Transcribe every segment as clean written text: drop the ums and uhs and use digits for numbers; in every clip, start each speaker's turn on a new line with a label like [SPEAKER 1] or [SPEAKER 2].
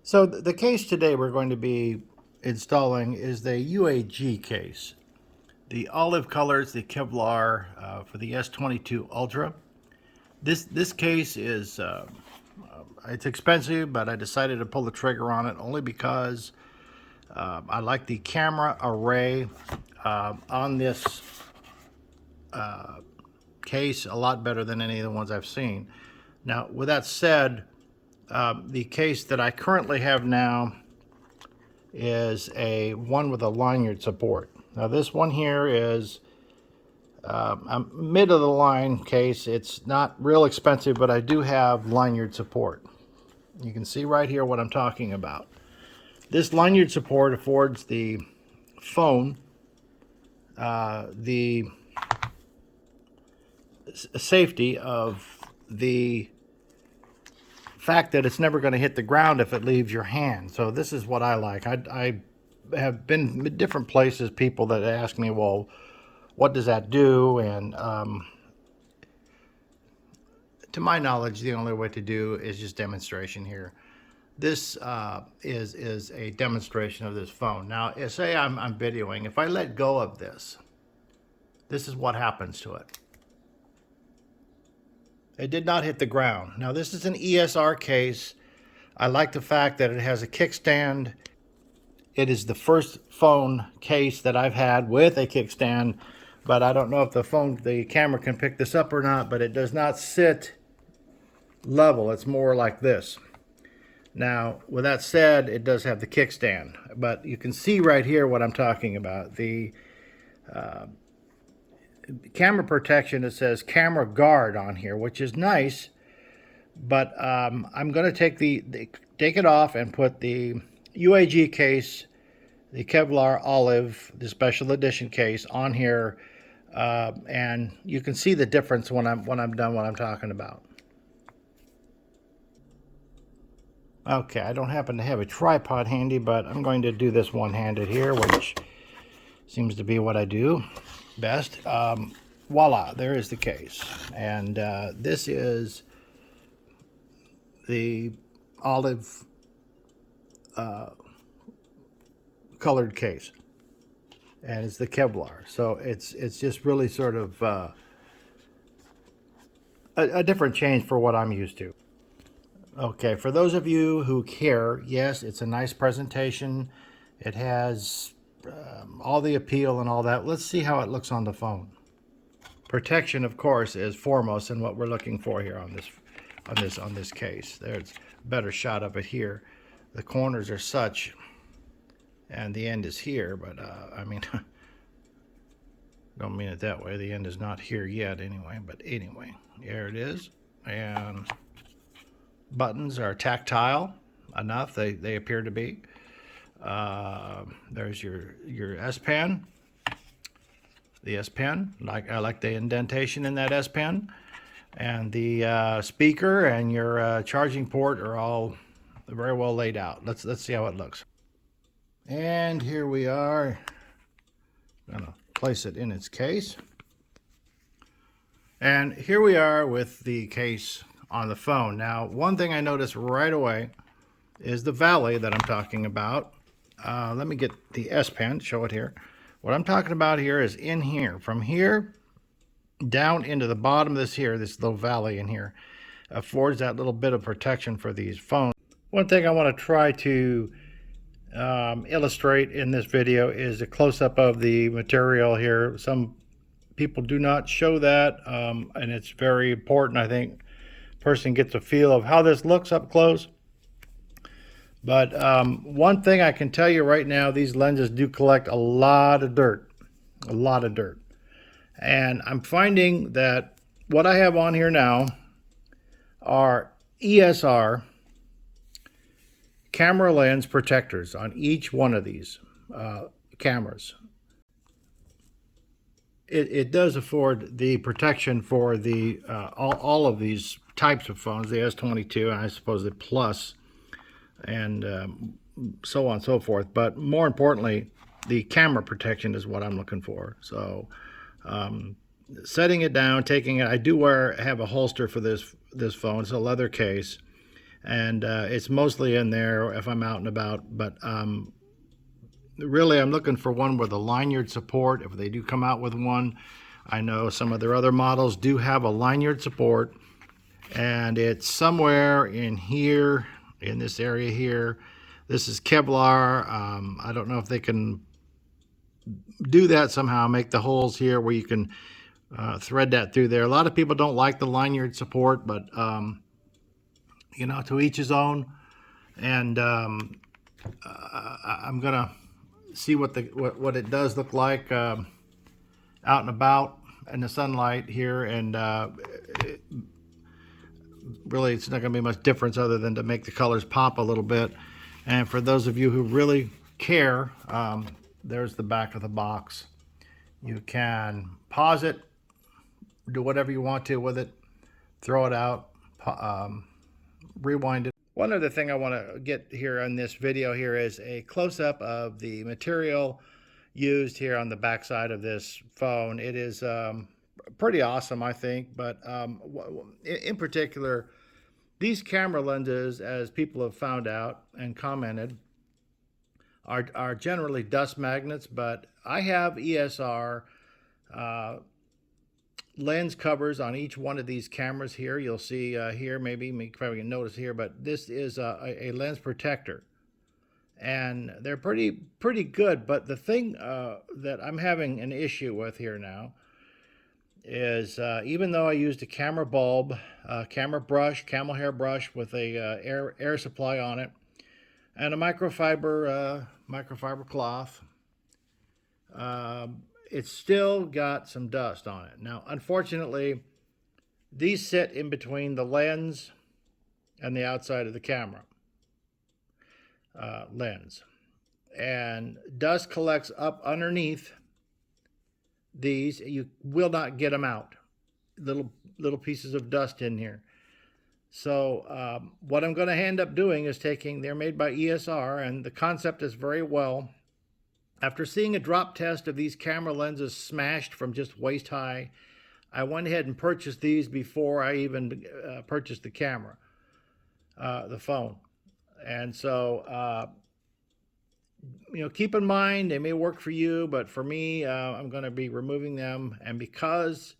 [SPEAKER 1] So the case today we're going to be installing is the UAG case. The olive colors, the Kevlar for the S22 Ultra. This case is it's expensive, but I decided to pull the trigger on it only because I like the camera array on this case a lot better than any of the ones I've seen. Now, with that said, the case that I currently have now is a one with a lanyard support. Now this one here is a mid of the line case. It's not real expensive, but I do have lanyard support. You can see right here what I'm talking about. This lanyard support affords the phone the safety of the fact that it's never going to hit the ground if it leaves your hand. So this is what I like. I have been in different places, people that ask me, well, what does that do? And to my knowledge, the only way to do is just demonstration here. This is a demonstration of this phone. Now, say I'm videoing. If I let go of this, this is what happens to it. It did not hit the ground. Now, this is an ESR case. I like the fact that it has a kickstand. It is the first phone case that I've had with a kickstand, but I don't know if the camera can pick this up or not, but it does not sit level. It's more like this. Now, with that said, it does have the kickstand, but you can see right here what I'm talking about. The camera protection, it says camera guard on here, which is nice, but I'm going to take it off and put the UAG case, the Kevlar olive, the special edition case on here, and you can see the difference when I'm done what I'm talking about. Okay, I don't happen to have a tripod handy, but I'm going to do this one-handed here, which seems to be what I do best. Voila, there is the case. And this is the olive colored case. And it's the Kevlar. So it's just really sort of a different change for what I'm used to. Okay, for those of you who care, yes, it's a nice presentation. It has all the appeal and all that. Let's see how it looks on the phone. Protection, of course, is foremost in what we're looking for here on this case. There's a better shot of it here. The corners are such, and the end is here, but I mean, don't mean it that way. The end is not here yet, anyway. But anyway, there it is, and buttons are tactile enough. They appear to be. There's your S Pen. The S Pen, I like the indentation in that S Pen, and the speaker and your charging port are all very well laid out. Let's see how it looks. And here we are. I'm gonna place it in its case. And here we are with the case on the phone. Now, one thing I noticed right away is the valley that I'm talking about. Let me get the S Pen, show it here. What I'm talking about here is in here, from here down into the bottom of this little valley in here, affords that little bit of protection for these phones. One thing I want to try to illustrate in this video is a close-up of the material here. Some people do not show that, and it's very important. I think person gets a feel of how this looks up close. But one thing I can tell you right now, these lenses do collect a lot of dirt. And I'm finding that what I have on here now are ESR camera lens protectors on each one of these cameras. It does afford the protection for the all of these types of phones, the S22 and I suppose the Plus, and so on and so forth. But more importantly, the camera protection is what I'm looking for. So setting it down, taking it, I do have a holster for this phone. It's a leather case, and it's mostly in there if I'm out and about. But really, I'm looking for one with a lanyard support. If they do come out with one, I know some of their other models do have a lanyard support, and it's somewhere in here, in this area here. This is Kevlar. I don't know if they can do that somehow, make the holes here where you can thread that through there. A lot of people don't like the lanyard support, but you know, to each his own. And I'm gonna see what it does look like out and about in the sunlight here, and really it's not going to be much difference other than to make the colors pop a little bit. And for those of you who really care, there's the back of the box. You can pause it, do whatever you want to with it, throw it out, rewind it. One other thing I want to get here on this video here is a close-up of the material used here on the back side of this phone. It is pretty awesome, I think, but in particular, these camera lenses, as people have found out and commented, are generally dust magnets, but I have ESR lens covers on each one of these cameras here. You'll see here, maybe you probably can notice here, but this is a lens protector, and they're pretty good. But the thing that I'm having an issue with here now is even though I used a camera bulb, camera brush, camel hair brush with a air supply on it, and a microfiber cloth, it's still got some dust on it. Now, unfortunately, these sit in between the lens and the outside of the camera lens, and dust collects up underneath these. You will not get them out. Little pieces of dust in here. So what I'm going to end up doing is they're made by ESR, and the concept is very well. After seeing a drop test of these camera lenses smashed from just waist high, I went ahead and purchased these before I even purchased the camera, the phone. And so, you know, keep in mind, they may work for you, but for me, I'm going to be removing them. And because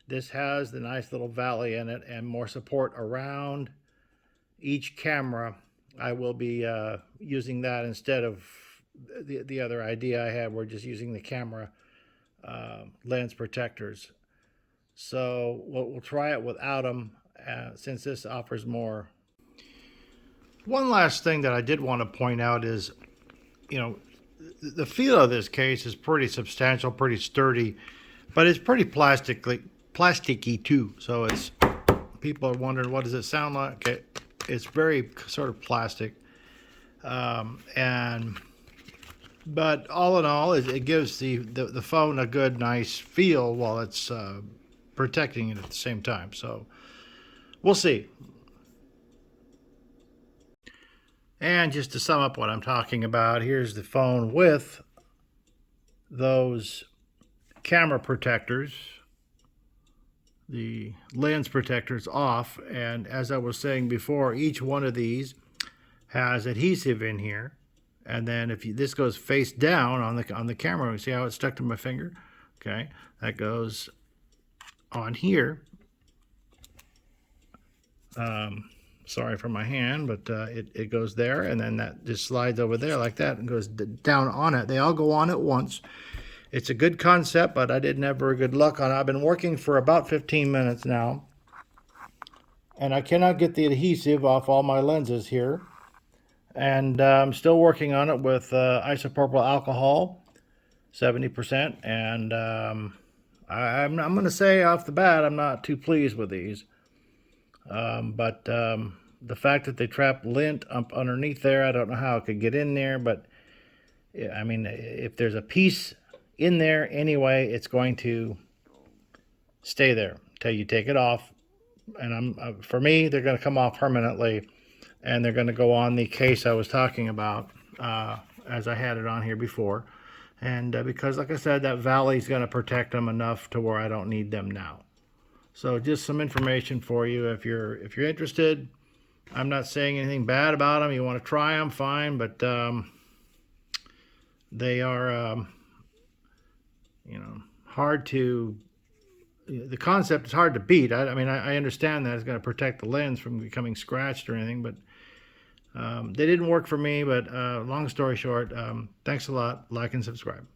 [SPEAKER 1] this has the nice little valley in it and more support around each camera, I will be using that instead of the other idea I had. We're just using the camera lens protectors. So we'll try it without them since this offers more. One last thing that I did want to point out is, you know, the feel of this case is pretty substantial, pretty sturdy, but it's pretty plasticky too. So it's, people are wondering, what does it sound like? It's very sort of plastic, but all in all, it gives the phone a good, nice feel while it's protecting it at the same time. So we'll see. And just to sum up what I'm talking about, here's the phone with those camera protectors, the lens protectors off. And as I was saying before, each one of these has adhesive in here. And then if this goes face down on the camera, you see how it's stuck to my finger? Okay, that goes on here. Sorry for my hand, but it goes there, and then that just slides over there like that and goes down on it. They all go on at once. It's a good concept, but I didn't have very good luck on it. I've been working for about 15 minutes now, and I cannot get the adhesive off all my lenses here. And I'm still working on it with isopropyl alcohol, 70%. And I'm going to say off the bat, I'm not too pleased with these. But the fact that they trap lint up underneath there, I don't know how it could get in there. But, I mean, if there's a piece in there anyway, it's going to stay there until you take it off. And for me, they're going to come off permanently. And they're going to go on the case I was talking about as I had it on here before. And because, like I said, that valley is going to protect them enough to where I don't need them now. So just some information for you. If you're interested, I'm not saying anything bad about them. You want to try them, fine, but they are, hard to. The concept is hard to beat. I mean, I understand that it's going to protect the lens from becoming scratched or anything, but they didn't work for me. But long story short, thanks a lot. Like and subscribe.